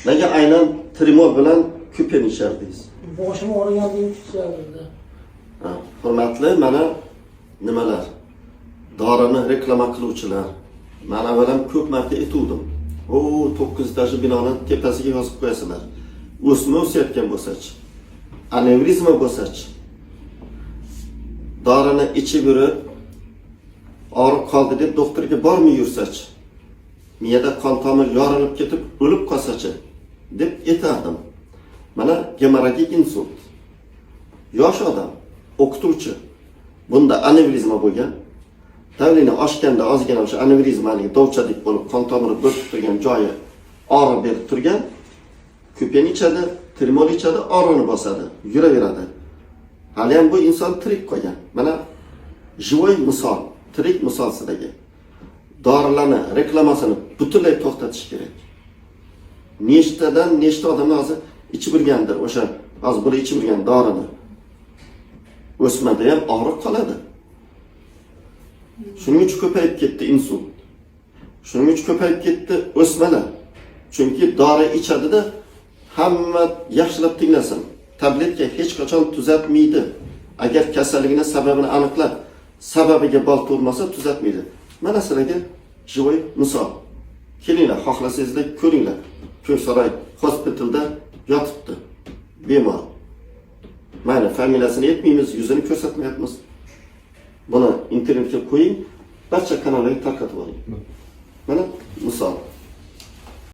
Nega aynan trimol bilan kupen ichardingiz? Boshim og'rigandan ichardi. Hurmatli, mana nimalar? Dorini reklama qiluvchilar. Men avval ko'p marta aytuvdim. O 9 etajli binoni tepasiga yozib qo'yasizlar. O'sma o'sayotgan bo'lsa-chi, anevrizma bo'lsa-chi, dorini ichib yurib og'riq qoldi deb doktorga bormay yursa-chi, miyada qon tomir yorilib ketib o'lib qolsa-chi deb aytardim. Mana gemorragik insult. Yosh odam, o'qituvchi. Bunda anevrizma bo'lgan. Davlini oshganda ozgina o'sha anevrizmalik dovchadek bo'lib qon tomiri bo'rtib turgan joyi og'riq berib turgan. Kupen ichadi, trimol ichadi, og'riqni bosadi, yuraveradi. Hali ham bu inson tirik qolgan. Mana живой misol, tirik misol sizlarga. Dorilarni reklamasini butunlay to'xtatish kerak. Nechtadan nechta odamlar hozir ichib yurgandir o'sha hozir buni ichib yurgan dorini. O'smada ham og'riq qoladi. Shuning uchun ko'payib ketdi insult. Shuning uchun ko'payib ketdi o'smalar. Chunki dori ichadida hamma yaxshilab tinglasin. Tabletka hech qachon tuzatmaydi. Agar kasalligini sababini aniqlab, sababiga balt urmasa tuzatmaydi. Mana sizlarga живой misol. Kelinglar, xohlasangizlar ko'ringlar. Ko'ksaroy hospitalda yotibdi. Bemor. Mana familiyasini aytmaymiz, yuzini ko'rsatmayapmiz. Buni internetga qo'ying, barcha kanallarga tarqatib oling. Mana misol.